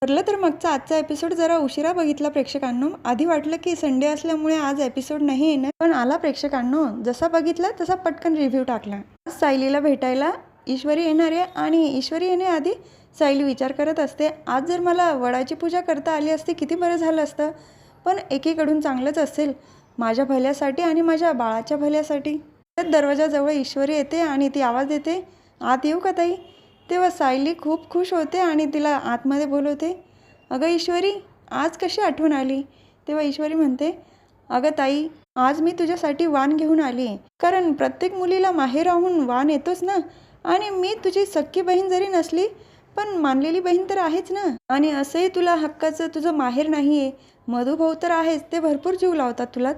ठरलं तर मागचा आजचा एपिसोड जरा उशिरा बघितला प्रेक्षकांनो. आधी वाटलं की संडे असल्यामुळे आज एपिसोड नाही येणार, पण आला प्रेक्षकांनो. जसा बघितला तसा पटकन रिव्ह्यू टाकला. आज सायलीला भेटायला ईश्वरी येणार आहे आणि ईश्वरी येण्याआधी सायली विचार करत असते, आज जर मला वडाची पूजा करता आली असती किती बरं झालं असतं. पण एकीकडून चांगलंच असेल माझ्या भल्यासाठी आणि माझ्या बाळाच्या भल्यासाठी. तर दरवाजाजवळ ईश्वरी येते आणि ती आवाज देते, आत येऊ का ताई. तेव्हा सायली खूप खुश होते आणि तिला आतमध्ये बोलवते. अगं ईश्वरी, आज कशी आठवण आली. तेव्हा ईश्वरी म्हणते, अगं ताई, आज मी तुझ्यासाठी वाण घेऊन आली आहे. कारण प्रत्येक मुलीला माहेर राहून वाण येतोच ना. आणि मी तुझी सख्खी बहीण जरी नसली पण मानलेली बहीण तर आहेच ना. आणि असंही तुला हक्काचं तुझं माहेर नाही आहे. मधुभाऊ तर आहेच, ते भरपूर जीव लावतात तुला.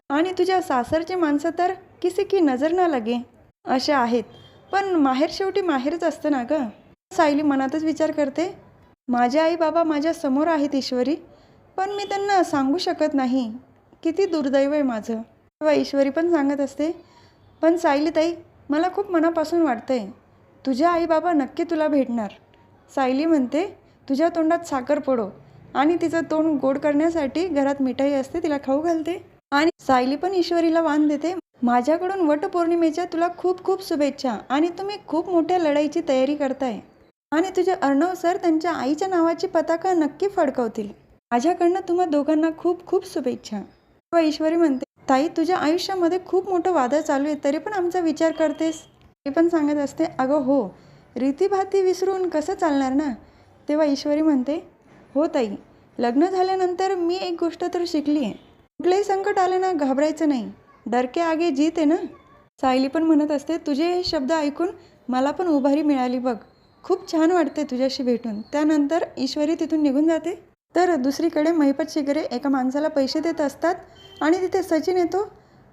आणि तुझ्या सासरची माणसं तर किसी की नजर ना लगे असे आहेत. पण माहेर शेवटी माहेरच असतं ना गं. सायली मनातच विचार करते, माझे आई बाबा माझ्या समोर आहेत ईश्वरी, पण मी त्यांना सांगू शकत नाही. किती दुर्दैव आहे माझं. तेव्हा ईश्वरी पण सांगत असते, पण सायली ताई, मला खूप मनापासून वाटतंय तुझे आई बाबा नक्की तुला भेटणार. सायली म्हणते, तुझ्या तोंडात साखर पडो. आणि तिचं तोंड गोड करण्यासाठी घरात मिठाई असते, तिला खाऊ घालते. आणि सायली पण ईश्वरीला वाण देते, माझ्याकडून वटपौर्णिमेच्या तुला खूप खूप शुभेच्छा. आणि तुम्ही खूप मोठ्या लढाईची तयारी करताय आणि तुझे अर्णव सर त्यांच्या आईच्या नावाची पताका नक्की फडकवतील. माझ्याकडनं तुम्हा दोघांना खूप खूप शुभेच्छा. व ईश्वरी म्हणते, ताई, तुझ्या आयुष्यामध्ये खूप मोठं वादळ चालू आहे, तरी पण आमचा विचार करतेस. ती पण सांगत असते, अगं हो, रीतीभाती विसरून कसं चालणार ना. तेव्हा ईश्वरी म्हणते, हो ताई, लग्न झाल्यानंतर मी एक गोष्ट तर शिकली आहे, कुठलंही संकट आलं ना घाबरायचं नाही, डर के आगे जीत आहे ना. सायली पण म्हणत असते, तुझे हे शब्द ऐकून मला पण उभारी मिळाली बघ. खूप छान वाटते तुझ्याशी भेटून. त्यानंतर ईश्वरी तिथून निघून जाते. तर दुसरीकडे महिपत शिगरे एका माणसाला पैसे देत असतात आणि तिथे सचिन येतो.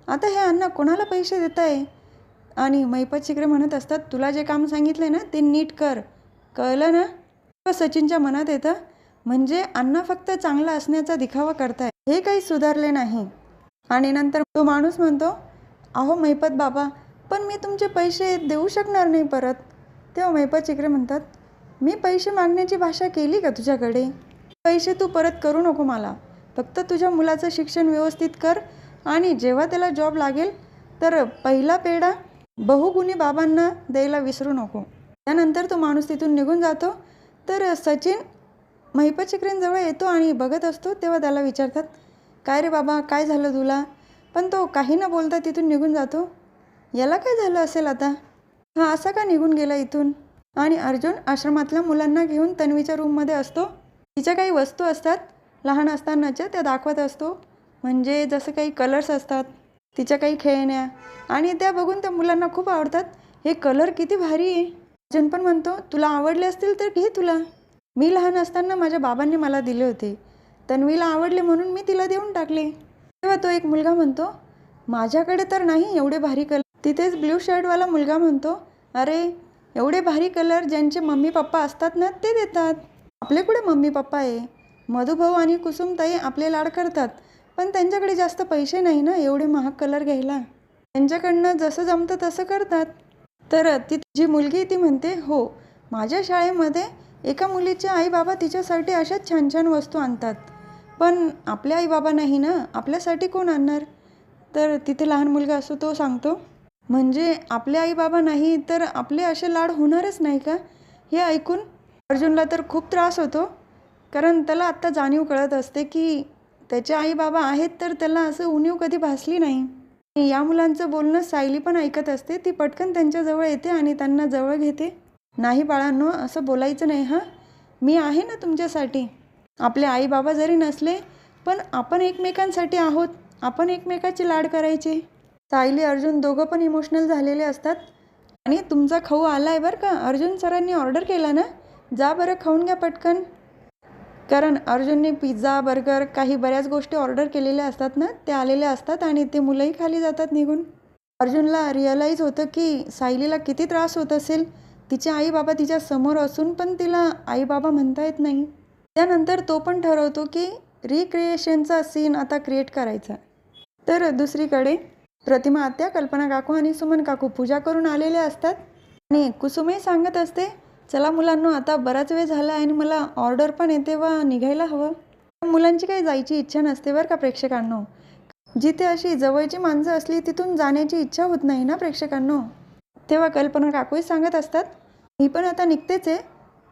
आता हे अण्णा कोणाला पैसे देत आहे. आणि महिपत शिगरे म्हणत असतात, तुला जे काम सांगितलं ना ते नीट कर, कळलं ना. सचिनच्या मनात येतं, म्हणजे अण्णा फक्त चांगला असण्याचा दिखावा करताय, हे काही सुधारले नाही. आणि नंतर तो माणूस म्हणतो, अहो महिपत बाबा, पण मी तुमचे पैसे देऊ शकणार नाही परत. तेव्हा महिपत शिगरे म्हणतात, मी पैसे मागण्याची भाषा केली का तुझ्याकडे. पैसे तू परत करू नको मला. फक्त तुझ्या मुलाचं शिक्षण व्यवस्थित कर आणि जेव्हा त्याला जॉब लागेल तर पहिला पेढा बहुगुणी बाबांना द्यायला विसरू नको. त्यानंतर तो माणूस तिथून निघून जातो. तर सचिन महिपत शिगरेंजवळ येतो आणि बघत असतो. तेव्हा त्याला विचारतात, काय रे बाबा, काय झालं तुला. पण तो काही न बोलता तिथून निघून जातो. याला काय झालं असेल आता, हा असा का निघून गेला इथून. आणि अर्जुन आश्रमातल्या मुलांना घेऊन तन्वीच्या रूममध्ये असतो. तिच्या काही वस्तू असतात लहान असतानाच्या, त्या दाखवत असतो. म्हणजे जसं काही कलर्स असतात, तिच्या काही खेळण्या, आणि त्या बघून त्या मुलांना खूप आवडतात. हे कलर किती भारी आहे. अर्जुन पण म्हणतो, तुला आवडले असतील तर घे तुला. मी लहान असताना माझ्या बाबांनी मला दिले होते. तन्वीला आवडले म्हणून मी तिला देऊन टाकले. तेव्हा तो एक मुलगा म्हणतो, माझ्याकडे तर नाही एवढे भारी कलर. तिथेच ब्ल्यू शर्टवाला मुलगा म्हणतो, अरे एवढे भारी कलर ज्यांचे मम्मी पप्पा असतात ना ते देतात. आपले कुठे मम्मी पप्पा आहे. मधुभाऊ आणि कुसुमताई आपले लाड करतात, पण त्यांच्याकडे जास्त पैसे नाही ना एवढे महाग कलर घ्यायला. त्यांच्याकडनं जसं जमतं तसं करतात. तर ती जी मुलगी ती म्हणते, हो, माझ्या शाळेमध्ये एका मुलीचे आई बाबा तिच्यासाठी अशाच छान छान वस्तू आणतात, पण आपले आई बाबा नाही ना, आपल्यासाठी कोण आणणार. तर तिथे लहान मुलगा असतो, तो सांगतो, म्हणजे आपले आई बाबा नाही तर आपले असे लाड होणारच नाही का. हे ऐकून अर्जुनला तर खूप त्रास होतो, कारण त्याला आत्ता जाणीव कळत असते की त्याचे आई बाबा आहेत, तर त्याला असं उणीव कधी भासली नाही. या मुलांचं बोलणं सायली पण ऐकत असते. ती पटकन त्यांच्याजवळ येते आणि त्यांना जवळ घेते. नाही बाळांनो, असं बोलायचं नाही हां, मी आहे ना तुमच्यासाठी. आपले आई बाबा जरी नसले पण आपण एकमेकांसाठी आहोत, आपण एकमेकाचे लाड करायचे. सायली अर्जुन दोघं पण इमोशनल झालेले असतात. आणि तुमचा खाऊ आला आहे बरं का, अर्जुन सरांनी ऑर्डर केला ना, जा बरं खाऊन घ्या पटकन. कारण अर्जुनने पिझ्झा बर्गर काही बऱ्याच गोष्टी ऑर्डर केलेल्या असतात ना, ते आलेले असतात आणि ते मुलंही खाली जातात निघून. अर्जुनला रिअलाईज होतं की सायलीला किती त्रास होत असेल. तिचे आई बाबा तिच्या समोर असून पण तिला आई बाबा म्हणता येत नाही. त्यानंतर तो पण ठरवतो की रिक्रिएशनचा सीन आता क्रिएट करायचा. तर दुसरीकडे प्रतिमा आत्या, कल्पना काकू आणि सुमन काकू पूजा करून आलेले असतात. आणि कुसुमही सांगत असते, चला मुलांनो, आता बराच वेळ झाला आहे आणि मला ऑर्डर पण येते व निघायला हवं. मुलांची काही जायची इच्छा नसते बरं का प्रेक्षकांनो. जिथे अशी जवळची माणसं असली तिथून जाण्याची इच्छा होत नाही ना प्रेक्षकांनो. तेव्हा कल्पना काकूही सांगत असतात, मी पण आता निघतेच आहे,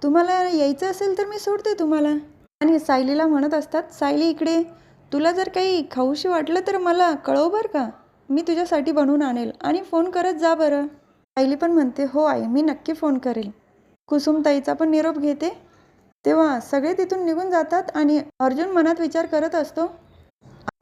तुम्हाला यायचं असेल तर मी सोडते तुम्हाला. आणि सायलीला म्हणत असतात, सायली इकडे, तुला जर काही खाऊशी वाटलं तर मला कळव बरं का, मी तुझ्यासाठी बनवून आणेल आणि फोन करत जा बरं. सायली पण म्हणते, हो आई, मी नक्की फोन करेल. कुसुमताईचा पण निरोप घेते. तेव्हा सगळे तिथून निघून जातात आणि अर्जुन मनात विचार करत असतो,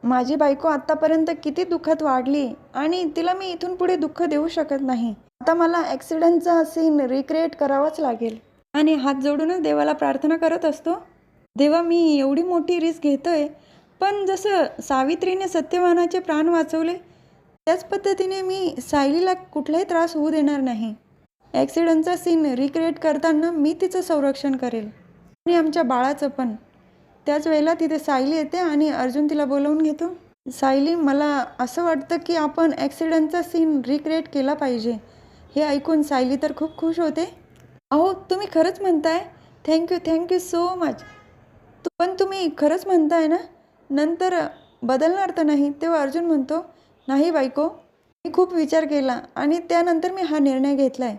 माझी बायको आत्तापर्यंत किती दुःखात वाढली आणि तिला मी इथून पुढे दुःख देऊ शकत नाही. आता मला ॲक्सिडेंटचा सीन रिक्रिएट करावाच लागेल. आणि हात जोडूनच देवाला प्रार्थना करत असतो, देवा मी एवढी मोठी रिस्क घेतोय, पण जसं सावित्रीने सत्यवानाचे प्राण वाचवले त्याच पद्धतीने मी सायलीला कुठलाही त्रास होऊ देणार नाही. ॲक्सिडेंटचा सीन रिक्रिएट करताना मी तिचं संरक्षण करेल आणि आमच्या बाळाचं पण. त्याच वेळेला तिथे सायली येते आणि अर्जुन तिला बोलवून घेतो. सायली, मला असं वाटतं की आपण ॲक्सिडेंटचा सीन रिक्रिएट केला पाहिजे. हे ऐकून सायली तर खूप खुश होते. अहो तुम्ही खरंच म्हणताय, थँक्यू सो मच. पण तुम्ही खरंच म्हणताय ना, नंतर बदलणार तर नाही? तेव्हा अर्जुन म्हणतो, नाही बायको, मी खूप विचार केला आणि त्यानंतर मी हा निर्णय घेतला आहे.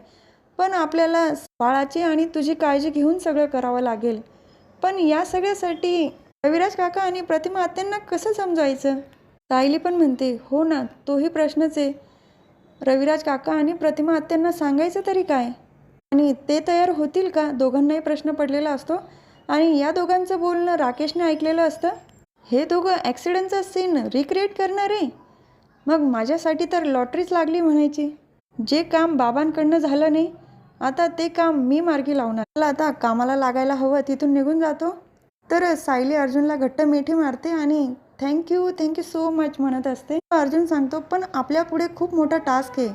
पण आपल्याला बाळाची आणि तुझी काळजी घेऊन सगळं करावं लागेल. पण या सगळ्यासाठी रविराज काका आणि प्रतिमा आत्यांना कसं समजायचं? सायली पण म्हणते, हो ना, तोही प्रश्नच आहे. रविराज काका आणि प्रतिमा आत्यांना सांगायचं तरी काय? आणि ते तयार होतील का? दोघांनाही प्रश्न पडलेला असतो. आणि या दोघांचं बोलणं राकेशने ऐकलेलं असतं. हे दोघं ॲक्सिडेंटचा सीन रिक्रिएट करणार आहे? मग माझ्यासाठी तर लॉटरीच लागली म्हणायची. जे काम बाबांकडनं झालं नाही, आता ते काम मी मार्गी लावणार. मला आता कामाला लागायला हवं. तिथून निघून जातो. तर सायली अर्जुनला घट्ट मिठी मारते आणि थँक्यू सो मच म्हणत असते. अर्जुन सांगतो, पण आपल्या पुढे खूप मोठा टास्क आहे.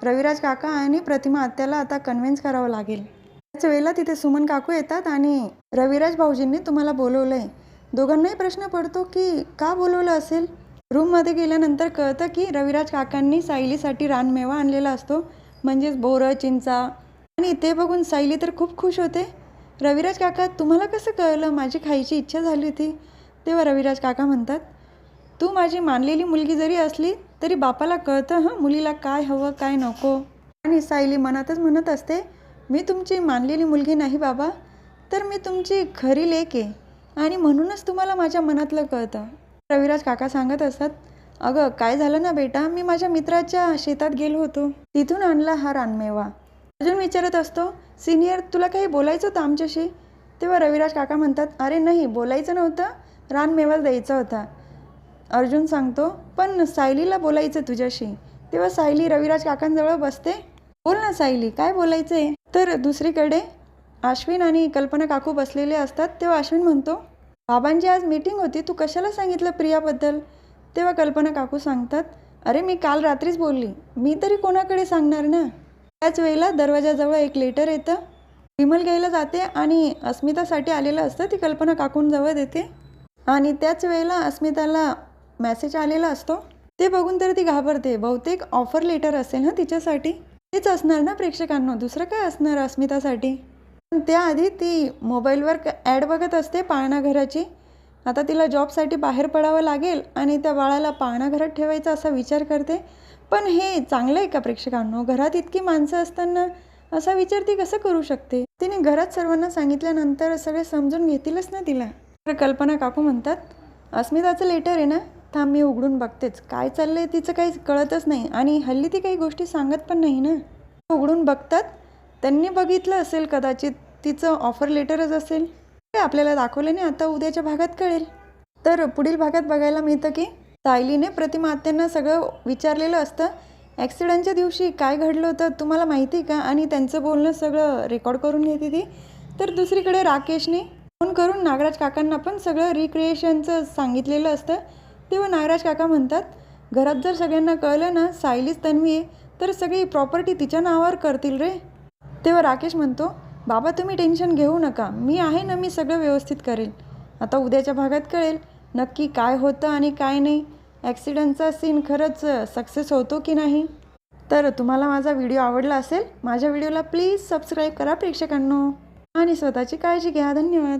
रविराज काका आणि प्रतिमा आत्याला आता कन्व्हिन्स करावं लागेल. त्याच वेळेला तिथे सुमन काकू येतात आणि रविराज भाऊजींनी तुम्हाला बोलवलं आहे. दोघांनाही प्रश्न पडतो की का बोलवलं असेल. रूममध्ये गेल्यानंतर कळतं की रविराज काकांनी सायलीसाठी रानमेवा आणलेला असतो, म्हणजेच बोरं, चिंचा. आणि ते बघून सायली तर खूप खुश होते. रविराज काका, तुम्हाला कसं कळलं माझी खायची इच्छा झाली होती? तेव्हा रविराज काका म्हणतात, तू माझी मानलेली मुलगी जरी असली तरी बापाला कळतं मुलीला काय हवं काय नको. आणि सायली मनातच म्हणत असते, मी तुमची मानलेली मुलगी नाही बाबा, तर मी तुमची खरी लेक आहे आणि म्हणूनच तुम्हाला माझ्या मनातलं कळतं. रविराज काका सांगत असतात, अगं काय झालं ना बेटा, मी माझ्या मित्राच्या शेतात गेलो होतो, तिथून आणला हा रानमेवा. अर्जुन विचारत असतो, सिनियर तुला काही बोलायचं होतं आमच्याशी? तेव्हा रविराज काका म्हणतात, अरे नाही, बोलायचं नव्हतं, रानमेवाच द्यायचा होता. अर्जुन सांगतो, पण सायलीला बोलायचं तुझ्याशी. तेव्हा सायली रविराज काकांजवळ बसते. बोल ना सायली, काय बोलायचं आहे? तर दुसरीकडे अश्विन आणि कल्पना काकू बसलेले असतात. तेव्हा अश्विन म्हणतो, बाबांची आज मीटिंग होती, तू कशाला सांगितलं प्रियाबद्दल? तेव्हा कल्पना काकू सांगतात, अरे मी काल रात्रीच बोलली, मी तरी कोणाकडे सांगणार ना. त्याच वेळेला दरवाजाजवळ एक लेटर येतं. विमल घ्यायला जाते आणि अस्मितासाठी आलेलं असतं, ती कल्पना काकूंजवळ देते. आणि त्याच वेळेला अस्मिताला मेसेज आलेला असतो. ते बघून तर ती घाबरते. बहुतेक ऑफर लेटर असेल तिच्यासाठी. तेच असणार ना प्रेक्षकांनो, दुसरं काय असणार अस्मितासाठी. पण त्याआधी ती मोबाईलवर ॲड बघत असते पाळणाघराची. आता तिला जॉबसाठी बाहेर पडावं लागेल आणि त्या बाळाला पाळणाघरात ठेवायचा असा विचार करते. पण हे चांगलं आहे का प्रेक्षकांनो? घरात इतकी माणसं असताना असा विचार ती कसं करू शकते? तिने घरात सर्वांना सांगितल्यानंतर सगळे समजून घेतीलच ना तिला. तर कल्पना काकू म्हणतात, अस्मिताचं लेटर आहे ना, थांब मी उघडून बघतेच, काय चाललंय तिचं काही कळतच नाही आणि हल्ली ती काही गोष्टी सांगत पण नाही ना. उघडून बघतात. त्यांनी बघितलं असेल कदाचित, तिचं ऑफर लेटरच असेल. ते आपल्याला दाखवलं नाही, आता उद्याच्या भागात कळेल. तर पुढील भागात बघायला मिळतं की सायलीने प्रतिमा आत्यांना सगळं विचारलेलं असतं. ॲक्सिडेंटच्या दिवशी काय घडलं होतं तुम्हाला माहिती का? आणि त्यांचं बोलणं सगळं रेकॉर्ड करून घेते ती. तर दुसरीकडे राकेशने फोन करून नागराज काकांना पण सगळं रिक्रिएशनचं सांगितलेलं असतं. तेव्हा नागराज काका म्हणतात, घरात जर सगळ्यांना कळलं ना सायलीच तन्वी आहे, तर सगळी प्रॉपर्टी तिच्या नावावर करतील रे. तेव्हा राकेश म्हणतो, बाबा तुम्ही टेन्शन घेऊ नका, मी आहे ना, मी सगळं व्यवस्थित करेल. आता उद्याच्या भागात कळेल नक्की काय होतं आणि काय नाही. ॲक्सिडेंटचा सीन खरंच सक्सेस होतो की नाही. तर तुम्हाला माझा व्हिडिओ आवडला असेल, माझ्या व्हिडिओला प्लीज सबस्क्राईब करा प्रेक्षकांनो आणि स्वतःची काळजी घ्या. धन्यवाद.